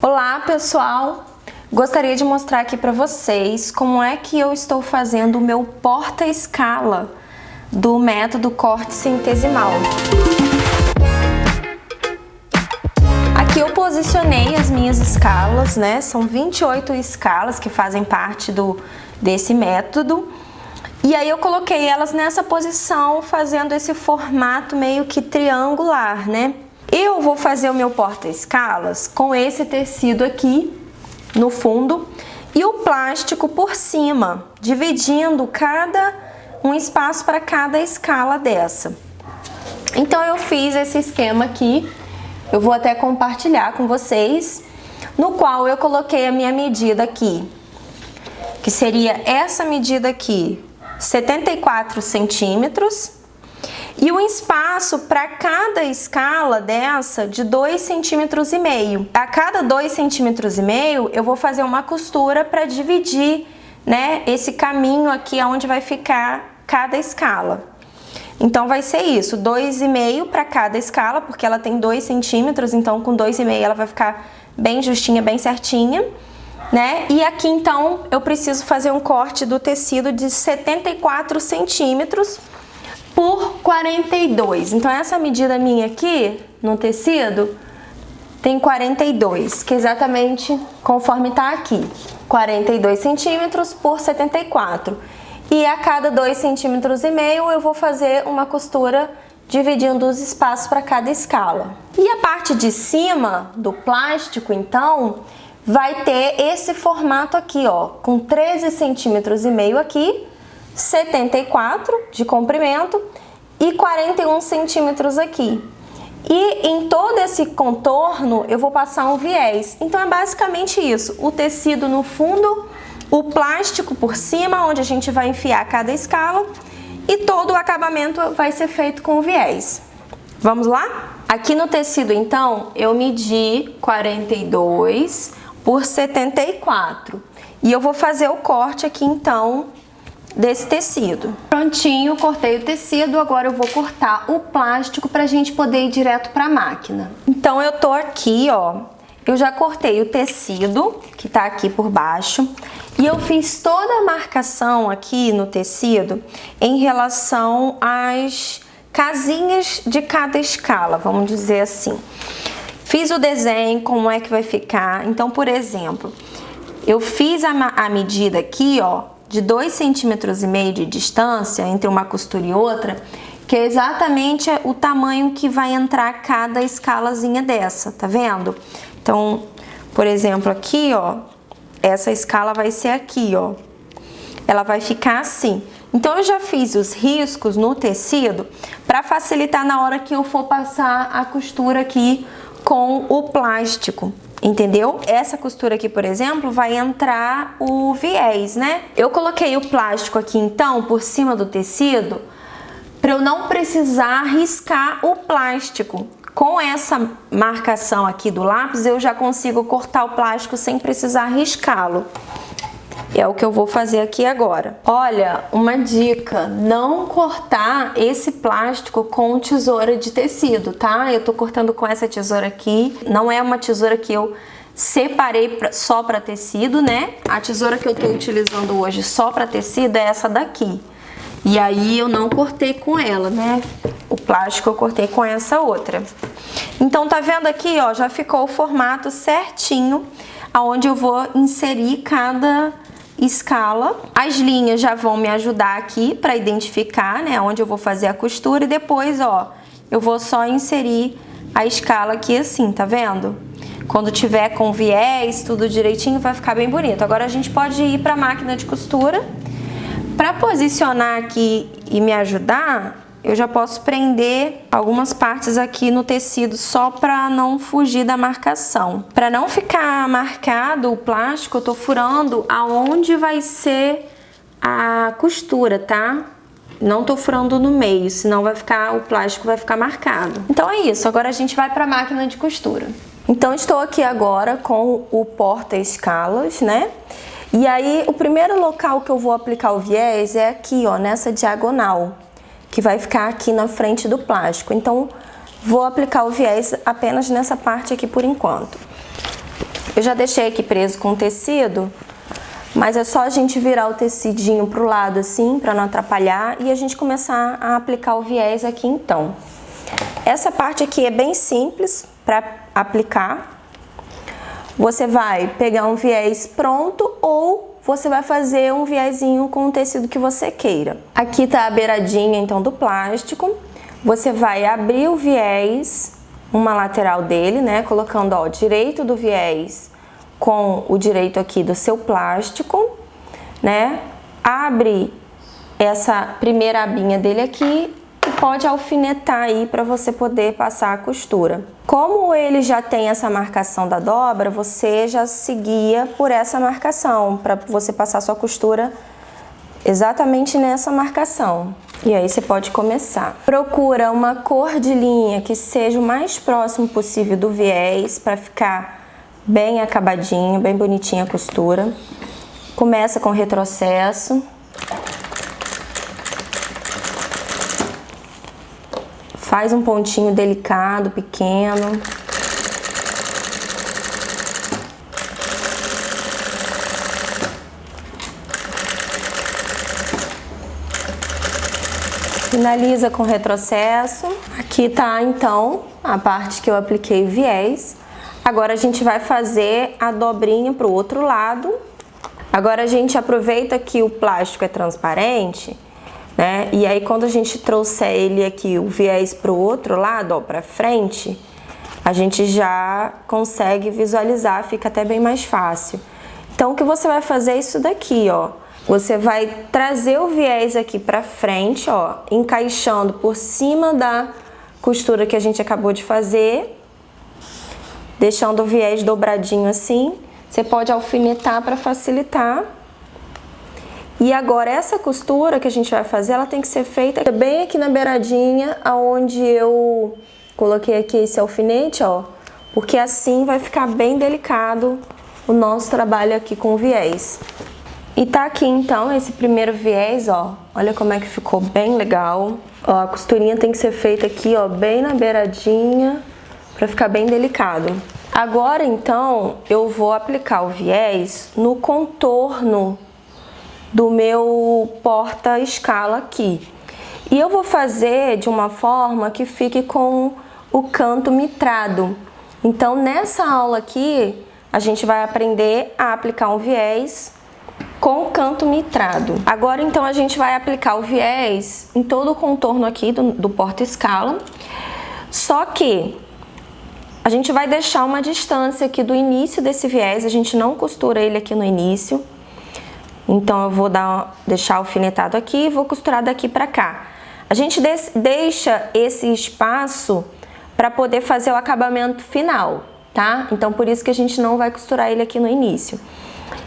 Olá pessoal, gostaria de mostrar aqui para vocês como é que eu estou fazendo o meu porta-escala do método corte centesimal. Aqui eu posicionei as minhas escalas, né? São 28 escalas que fazem parte desse método. E aí eu coloquei elas nessa posição, fazendo esse formato meio que triangular, né? Eu vou fazer o meu porta-escalas com esse tecido aqui no fundo e o plástico por cima, dividindo um espaço para cada escala dessa. Então eu fiz esse esquema aqui, eu vou até compartilhar com vocês, no qual eu coloquei a minha medida aqui, que seria essa medida aqui, 74 centímetros. E o espaço para cada escala dessa de 2,5 centímetros. A cada 2,5 centímetros eu vou fazer uma costura para dividir, né, esse caminho aqui onde vai ficar cada escala. Então vai ser isso, 2,5 para cada escala, porque ela tem 2 centímetros, então com 2,5 ela vai ficar bem justinha, bem certinha, né? E aqui então eu preciso fazer um corte do tecido de 74 centímetros por 42. Então essa medida minha aqui no tecido tem 42, que é exatamente conforme tá aqui, 42 centímetros por 74. E a cada 2,5 centímetros eu vou fazer uma costura dividindo os espaços para cada escala. E a parte de cima do plástico, então, vai ter esse formato aqui, ó, com 13,5 centímetros aqui, 74 de comprimento e 41 centímetros aqui. E em todo esse contorno eu vou passar um viés. Então é basicamente isso, o tecido no fundo, o plástico por cima, onde a gente vai enfiar cada escala, e todo o acabamento vai ser feito com viés. Vamos lá? Aqui no tecido então eu medi 42 por 74 e eu vou fazer o corte aqui então desse tecido. Prontinho, cortei o tecido, agora eu vou cortar o plástico pra gente poder ir direto pra máquina. Então eu tô aqui, ó, eu já cortei o tecido que tá aqui por baixo e eu fiz toda a marcação aqui no tecido em relação às casinhas de cada escala, vamos dizer assim. Fiz o desenho, como é que vai ficar. Então, por exemplo, eu fiz a medida aqui, ó, de 2,5 centímetros de distância entre uma costura e outra, que é exatamente o tamanho que vai entrar cada escalazinha dessa, tá vendo? Então, por exemplo, aqui, ó, essa escala vai ser aqui, ó, ela vai ficar assim. Então, eu já fiz os riscos no tecido para facilitar na hora que eu for passar a costura aqui com o plástico. Entendeu? Essa costura aqui, por exemplo, vai entrar o viés, né? Eu coloquei o plástico aqui, então, por cima do tecido, para eu não precisar riscar o plástico. Com essa marcação aqui do lápis, eu já consigo cortar o plástico sem precisar riscá-lo. É o que eu vou fazer aqui agora. Olha, uma dica, não cortar esse plástico com tesoura de tecido, tá? Eu tô cortando com essa tesoura aqui, não é uma tesoura que eu separei só para tecido, né? A tesoura que eu tô utilizando hoje só para tecido é essa daqui. E aí eu não cortei com ela, né? O plástico eu cortei com essa outra. Então tá vendo aqui, ó, já ficou o formato certinho, aonde eu vou inserir cada escala. As linhas já vão me ajudar aqui para identificar, né, onde eu vou fazer a costura, e depois, ó, eu vou só inserir a escala aqui assim, tá vendo? Quando tiver com viés, tudo direitinho, vai ficar bem bonito. Agora a gente pode ir para a máquina de costura. Para posicionar aqui e me ajudar, eu já posso prender algumas partes aqui no tecido só para não fugir da marcação. Para não ficar marcado o plástico, eu tô furando aonde vai ser a costura, tá? Não tô furando no meio, senão o plástico vai ficar marcado. Então é isso, agora a gente vai para a máquina de costura. Então estou aqui agora com o porta-escalas, né? E aí o primeiro local que eu vou aplicar o viés é aqui, ó, nessa diagonal, que vai ficar aqui na frente do plástico. Então, vou aplicar o viés apenas nessa parte aqui por enquanto. Eu já deixei aqui preso com tecido, mas é só a gente virar o tecidinho pro lado assim, para não atrapalhar, e a gente começar a aplicar o viés aqui então. Essa parte aqui é bem simples para aplicar. Você vai pegar um viés pronto ou você vai fazer um viezinho com o tecido que você queira. Aqui tá a beiradinha então do plástico. Você vai abrir o viés, uma lateral dele, né, colocando ó, direito do viés com o direito aqui do seu plástico, né? Abre essa primeira abinha dele aqui e pode alfinetar aí para você poder passar a costura. Como ele já tem essa marcação da dobra, você já seguia por essa marcação para você passar sua costura exatamente nessa marcação. E aí você pode começar. Procura uma cor de linha que seja o mais próximo possível do viés para ficar bem acabadinho, bem bonitinha a costura. Começa com retrocesso. Faz um pontinho delicado, pequeno. Finaliza com retrocesso. Aqui tá então a parte que eu apliquei o viés. Agora a gente vai fazer a dobrinha pro outro lado. Agora a gente aproveita que o plástico é transparente, né? E aí quando a gente trouxer ele aqui, o viés pro outro lado, ó, pra frente, a gente já consegue visualizar, fica até bem mais fácil. Então o que você vai fazer é isso daqui, ó. Você vai trazer o viés aqui pra frente, ó, encaixando por cima da costura que a gente acabou de fazer, deixando o viés dobradinho assim. Você pode alfinetar para facilitar. E agora essa costura que a gente vai fazer, ela tem que ser feita bem aqui na beiradinha, aonde eu coloquei aqui esse alfinete, ó, porque assim vai ficar bem delicado o nosso trabalho aqui com o viés. E tá aqui então esse primeiro viés, ó, olha como é que ficou bem legal. Ó, a costurinha tem que ser feita aqui, ó, bem na beiradinha, para ficar bem delicado. Agora então eu vou aplicar o viés no contorno do meu porta-escala aqui. E eu vou fazer de uma forma que fique com o canto mitrado. Então nessa aula aqui a gente vai aprender a aplicar um viés com o canto mitrado. Agora então a gente vai aplicar o viés em todo o contorno aqui do porta-escala, só que a gente vai deixar uma distância aqui do início desse viés, a gente não costura ele aqui no início. Então eu vou deixar alfinetado aqui e vou costurar daqui pra cá. A gente deixa esse espaço para poder fazer o acabamento final, tá? Então por isso que a gente não vai costurar ele aqui no início.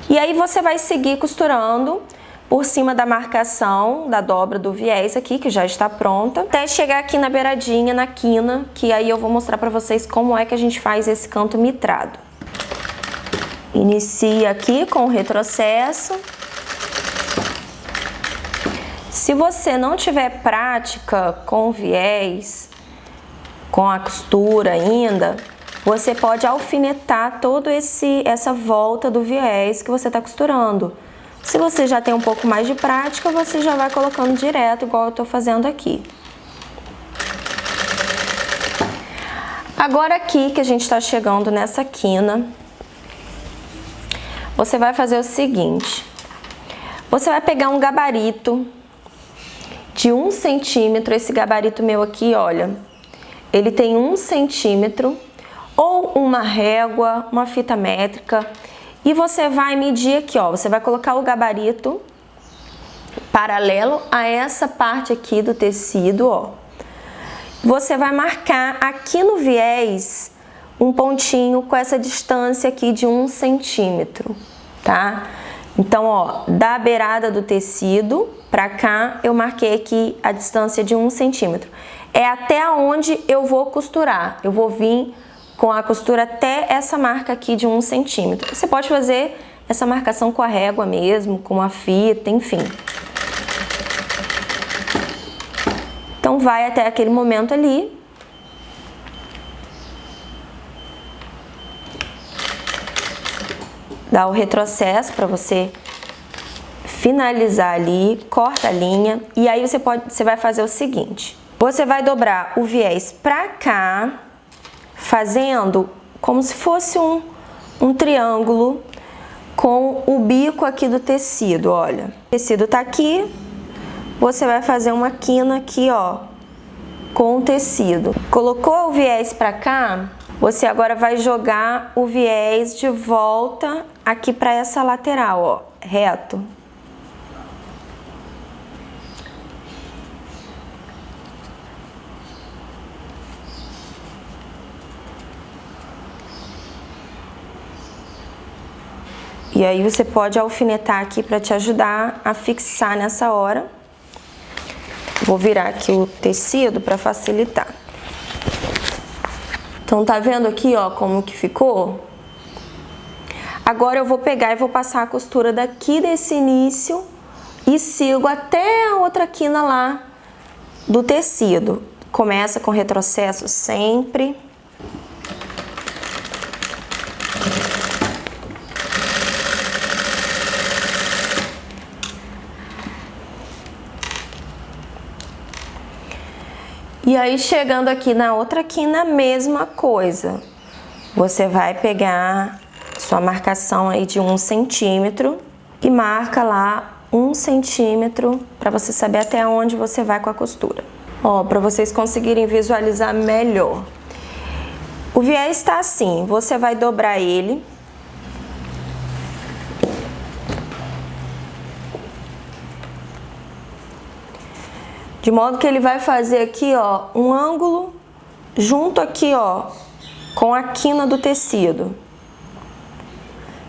E aí você vai seguir costurando por cima da marcação da dobra do viés aqui, que já está pronta, até chegar aqui na beiradinha, na quina, que aí eu vou mostrar pra vocês como é que a gente faz esse canto mitrado. Inicia aqui com o retrocesso. Se você não tiver prática com o viés, com a costura ainda, você pode alfinetar toda essa volta do viés que você está costurando. Se você já tem um pouco mais de prática, você já vai colocando direto, igual eu estou fazendo aqui. Agora aqui que a gente está chegando nessa quina, você vai fazer o seguinte. Você vai pegar um gabarito de 1 centímetro, esse gabarito meu aqui, olha, ele tem 1 centímetro, ou uma régua, uma fita métrica, e você vai medir aqui, ó, você vai colocar o gabarito paralelo a essa parte aqui do tecido, ó. Você vai marcar aqui no viés um pontinho com essa distância aqui de 1 centímetro, tá? Então, ó, da beirada do tecido pra cá, eu marquei aqui a distância de 1 centímetro. É até onde eu vou costurar, eu vou vir com a costura até essa marca aqui de 1 centímetro. Você pode fazer essa marcação com a régua mesmo, com a fita, enfim. Então vai até aquele momento ali. Dá o retrocesso para você finalizar ali, corta a linha e aí você vai fazer o seguinte. Você vai dobrar o viés pra cá, fazendo como se fosse um triângulo com o bico aqui do tecido, olha. O tecido tá aqui, você vai fazer uma quina aqui, ó, com o tecido. Colocou o viés pra cá, você agora vai jogar o viés de volta aqui pra essa lateral, ó, reto. E aí você pode alfinetar aqui para te ajudar a fixar nessa hora. Vou virar aqui o tecido para facilitar. Então tá vendo aqui, ó, como que ficou? Agora eu vou pegar e vou passar a costura daqui desse início e sigo até a outra quina lá do tecido. Começa com retrocesso sempre. E aí, chegando aqui na outra quina, mesma coisa. Você vai pegar sua marcação aí de 1 centímetro e marca lá 1 centímetro para você saber até onde você vai com a costura. Ó, para vocês conseguirem visualizar melhor. O viés está assim, você vai dobrar ele. De modo que ele vai fazer aqui, ó, um ângulo junto aqui, ó, com a quina do tecido.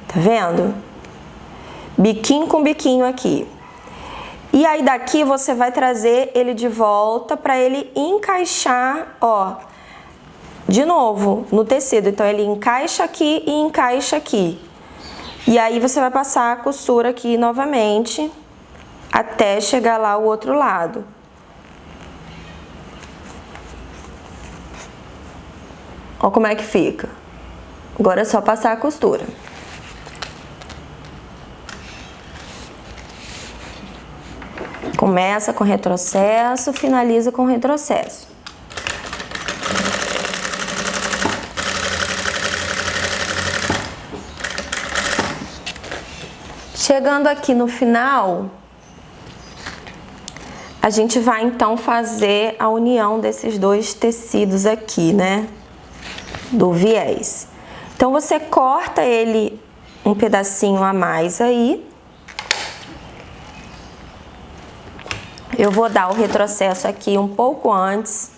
Tá vendo? Biquinho com biquinho aqui. E aí daqui você vai trazer ele de volta para ele encaixar, ó, de novo no tecido. Então ele encaixa aqui e encaixa aqui. E aí você vai passar a costura aqui novamente até chegar lá ao outro lado. Ó como é que fica. Agora é só passar a costura. Começa com retrocesso, finaliza com retrocesso. Chegando aqui no final, a gente vai então fazer a união desses dois tecidos aqui, né? Do viés. Então você corta ele um pedacinho a mais aí. Eu vou dar o retrocesso aqui um pouco antes.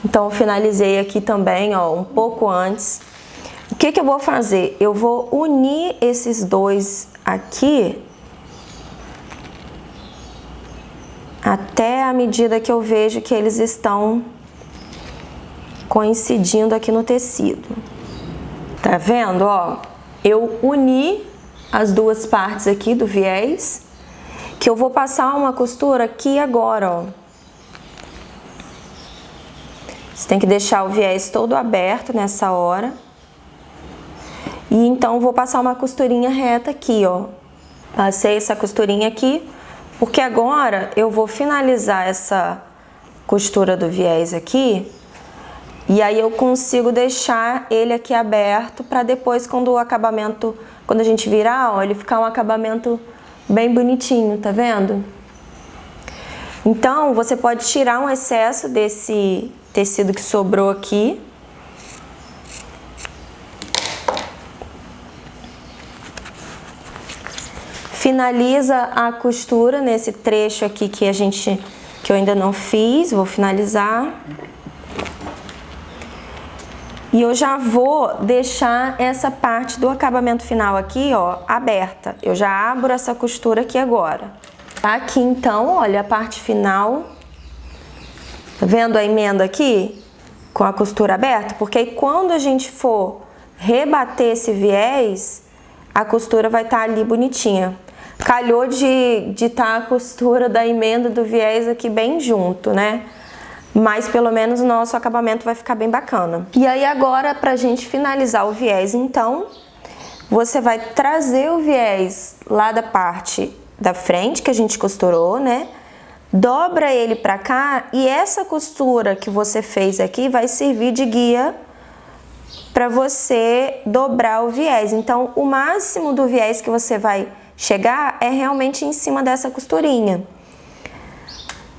Então eu finalizei aqui também, ó, um pouco antes. O que que eu vou fazer? Eu vou unir esses dois aqui até a medida que eu vejo que eles estão coincidindo aqui no tecido. Tá vendo, ó? Eu uni as duas partes aqui do viés, que eu vou passar uma costura aqui agora, ó. Você tem que deixar o viés todo aberto nessa hora. E então vou passar uma costurinha reta aqui, ó. Passei essa costurinha aqui, porque agora eu vou finalizar essa costura do viés aqui. E aí eu consigo deixar ele aqui aberto para depois, quando o acabamento, quando a gente virar, ó, ele ficar um acabamento bem bonitinho, tá vendo? Então, você pode tirar um excesso desse tecido que sobrou aqui. Finaliza a costura nesse trecho aqui que eu ainda não fiz, vou finalizar. E eu já vou deixar essa parte do acabamento final aqui, ó, aberta. Eu já abro essa costura aqui agora. Aqui então, olha a parte final. Tá vendo a emenda aqui? Com a costura aberta? Porque aí quando a gente for rebater esse viés, a costura vai estar ali bonitinha. Calhou de estar a costura da emenda do viés aqui bem junto, né? Mas pelo menos o nosso acabamento vai ficar bem bacana. E aí agora, pra gente finalizar o viés, então, você vai trazer o viés lá da parte da frente que a gente costurou, né? Dobra ele pra cá e essa costura que você fez aqui vai servir de guia para você dobrar o viés. Então, o máximo do viés que você vai chegar é realmente em cima dessa costurinha.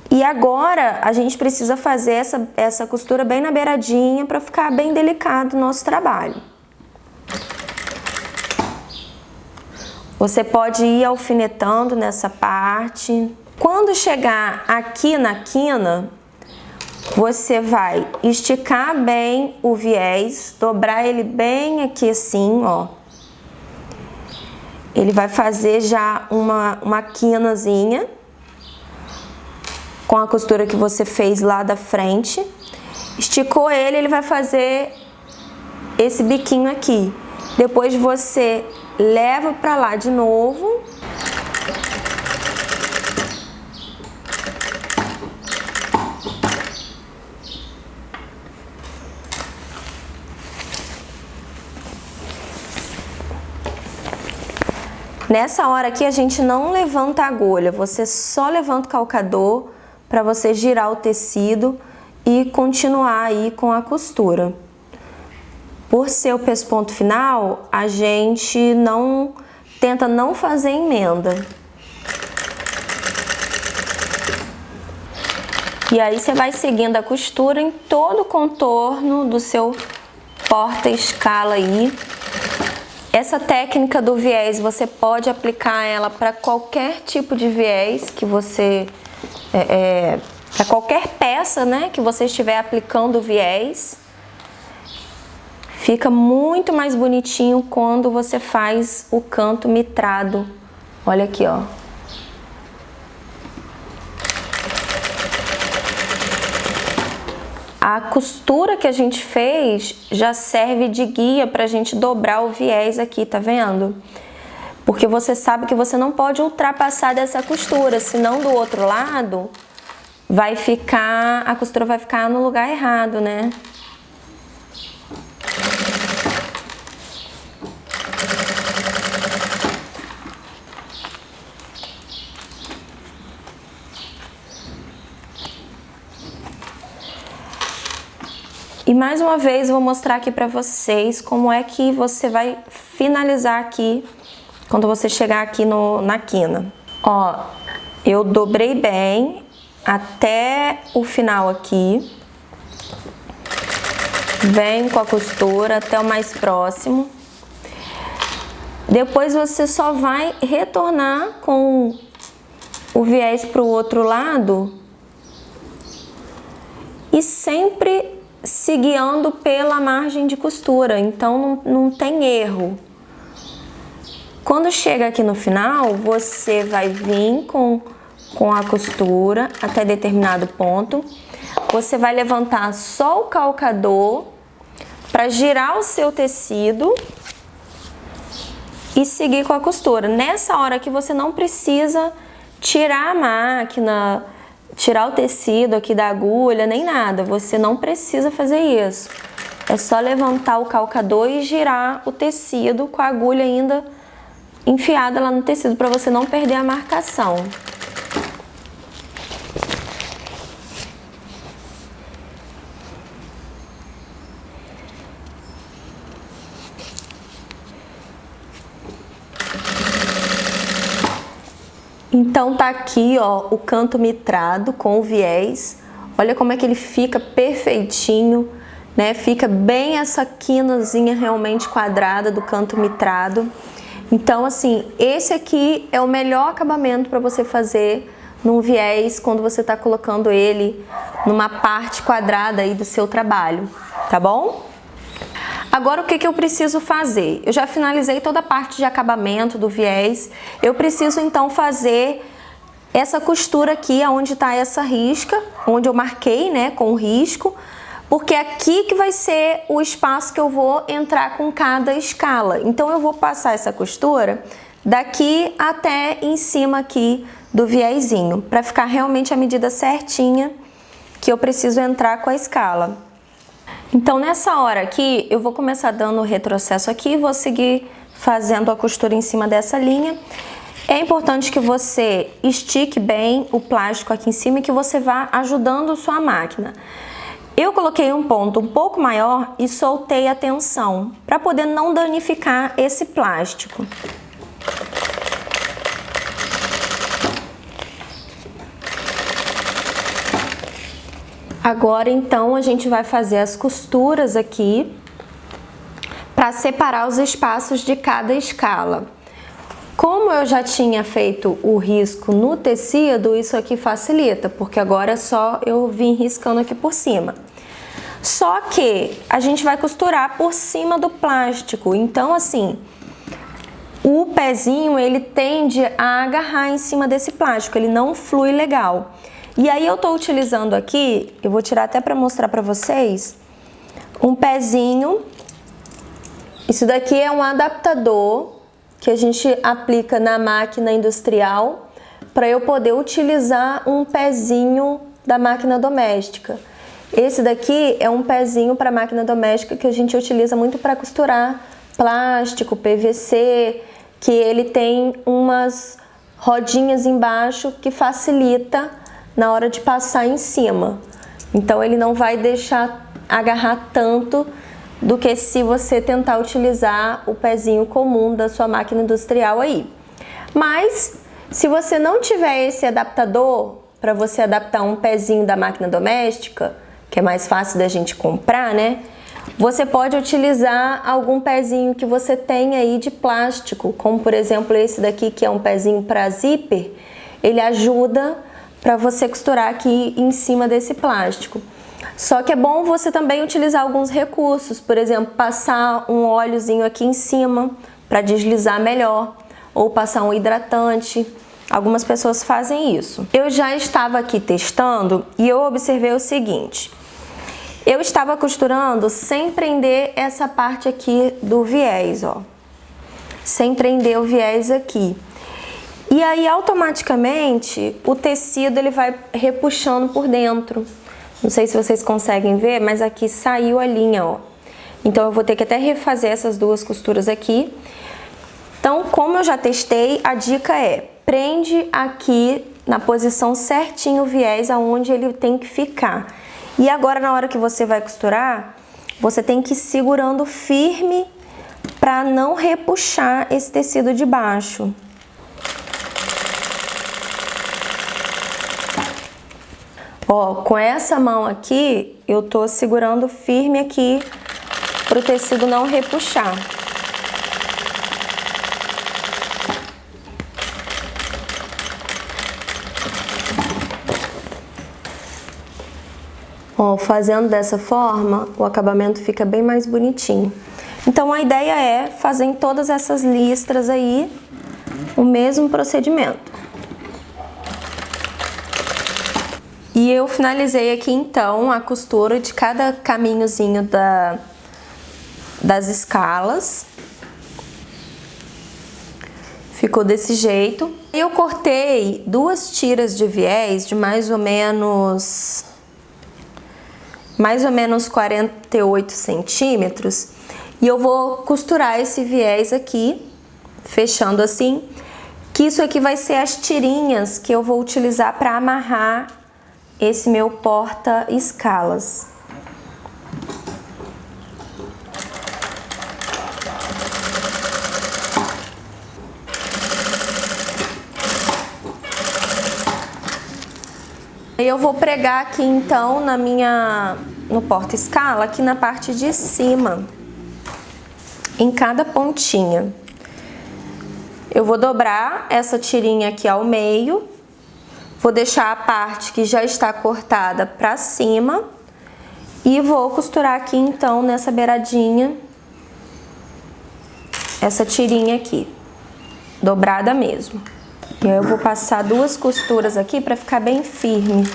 E agora, a gente precisa fazer essa costura bem na beiradinha para ficar bem delicado o nosso trabalho. Você pode ir alfinetando nessa parte. Quando chegar aqui na quina, você vai esticar bem o viés, dobrar ele bem aqui assim, ó. Ele vai fazer já uma quinazinha com a costura que você fez lá da frente. Esticou ele, ele vai fazer esse biquinho aqui. Depois você leva pra lá de novo. Nessa hora aqui a gente não levanta a agulha, você só levanta o calcador para você girar o tecido e continuar aí com a costura. Por ser o pesponto final, a gente tenta não fazer emenda. E aí você vai seguindo a costura em todo o contorno do seu porta-escala aí. Essa técnica do viés, você pode aplicar ela para qualquer tipo de viés que você... para qualquer peça, né, que você estiver aplicando o viés. Fica muito mais bonitinho quando você faz o canto mitrado. Olha aqui, ó. A costura que a gente fez já serve de guia pra gente dobrar o viés aqui, tá vendo? Porque você sabe que você não pode ultrapassar dessa costura, senão do outro lado a costura vai ficar no lugar errado, né? E mais uma vez eu vou mostrar aqui pra vocês como é que você vai finalizar aqui quando você chegar aqui na quina. Ó, eu dobrei bem até o final aqui. Venho com a costura até o mais próximo. Depois você só vai retornar com o viés pro outro lado e sempre se guiando pela margem de costura, então não tem erro. Quando chega aqui no final, você vai vir com a costura até determinado ponto. Você vai levantar só o calcador para girar o seu tecido e seguir com a costura. Nessa hora que você não precisa tirar a máquina, tirar o tecido aqui da agulha, nem nada. Você não precisa fazer isso. É só levantar o calcador e girar o tecido com a agulha ainda enfiada lá no tecido, para você não perder a marcação. Então tá aqui, ó, o canto mitrado com o viés. Olha como é que ele fica perfeitinho, né? Fica bem essa quinazinha realmente quadrada do canto mitrado. Então, assim, esse aqui é o melhor acabamento para você fazer num viés quando você tá colocando ele numa parte quadrada aí do seu trabalho, tá bom? Agora, o que eu preciso fazer? Eu já finalizei toda a parte de acabamento do viés. Eu preciso, então, fazer essa costura aqui, onde está essa risca, onde eu marquei, né, com o risco, porque é aqui que vai ser o espaço que eu vou entrar com cada escala. Então, eu vou passar essa costura daqui até em cima aqui do viésinho, para ficar realmente a medida certinha que eu preciso entrar com a escala. Então, nessa hora aqui, eu vou começar dando o retrocesso aqui e vou seguir fazendo a costura em cima dessa linha. É importante que você estique bem o plástico aqui em cima e que você vá ajudando sua máquina. Eu coloquei um ponto um pouco maior e soltei a tensão para poder não danificar esse plástico. Agora então a gente vai fazer as costuras aqui para separar os espaços de cada escala. Como eu já tinha feito o risco no tecido, isso aqui facilita, porque agora é só eu vim riscando aqui por cima. Só que a gente vai costurar por cima do plástico, então assim, o pezinho ele tende a agarrar em cima desse plástico, ele não flui legal. E aí eu tô utilizando aqui, eu vou tirar até para mostrar para vocês, um pezinho. Isso daqui é um adaptador que a gente aplica na máquina industrial para eu poder utilizar um pezinho da máquina doméstica. Esse daqui é um pezinho para máquina doméstica que a gente utiliza muito para costurar plástico, PVC, que ele tem umas rodinhas embaixo que facilita na hora de passar em cima. Então ele não vai deixar agarrar tanto do que se você tentar utilizar o pezinho comum da sua máquina industrial aí. Mas se você não tiver esse adaptador para você adaptar um pezinho da máquina doméstica, que é mais fácil da gente comprar, né? Você pode utilizar algum pezinho que você tem aí de plástico, como por exemplo esse daqui que é um pezinho para zíper, ele ajuda para você costurar aqui em cima desse plástico. Só que é bom você também utilizar alguns recursos, por exemplo, passar um óleozinho aqui em cima para deslizar melhor, ou passar um hidratante. Algumas pessoas fazem isso. Eu já estava aqui testando e eu observei o seguinte: eu estava costurando sem prender essa parte aqui do viés, ó, sem prender o viés aqui. E aí automaticamente o tecido ele vai repuxando por dentro. Não sei se vocês conseguem ver, mas aqui saiu a linha, ó. Então eu vou ter que até refazer essas duas costuras aqui. Então, como eu já testei, a dica é: prende aqui na posição certinho o viés aonde ele tem que ficar. E agora na hora que você vai costurar, você tem que ir segurando firme para não repuxar esse tecido de baixo. Ó, com essa mão aqui, eu tô segurando firme aqui pro tecido não repuxar. Ó, fazendo dessa forma, o acabamento fica bem mais bonitinho. Então a ideia é fazer em todas essas listras aí o mesmo procedimento. E eu finalizei aqui então a costura de cada caminhozinho das escalas. Ficou desse jeito. Eu cortei duas tiras de viés de mais ou menos 48 centímetros. E eu vou costurar esse viés aqui, fechando assim, que isso aqui vai ser as tirinhas que eu vou utilizar para amarrar esse meu porta-escalas. Eu vou pregar aqui então no porta-escala, aqui na parte de cima, em cada pontinha. Eu vou dobrar essa tirinha aqui ao meio. Vou deixar a parte que já está cortada para cima e vou costurar aqui então nessa beiradinha, essa tirinha aqui, dobrada mesmo. E aí eu vou passar duas costuras aqui para ficar bem firme.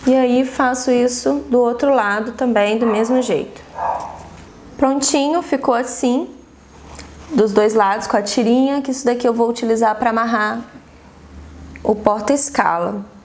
E aí faço isso do outro lado também, do mesmo jeito. Prontinho, ficou assim, dos dois lados com a tirinha, que isso daqui eu vou utilizar para amarrar o porta-escala.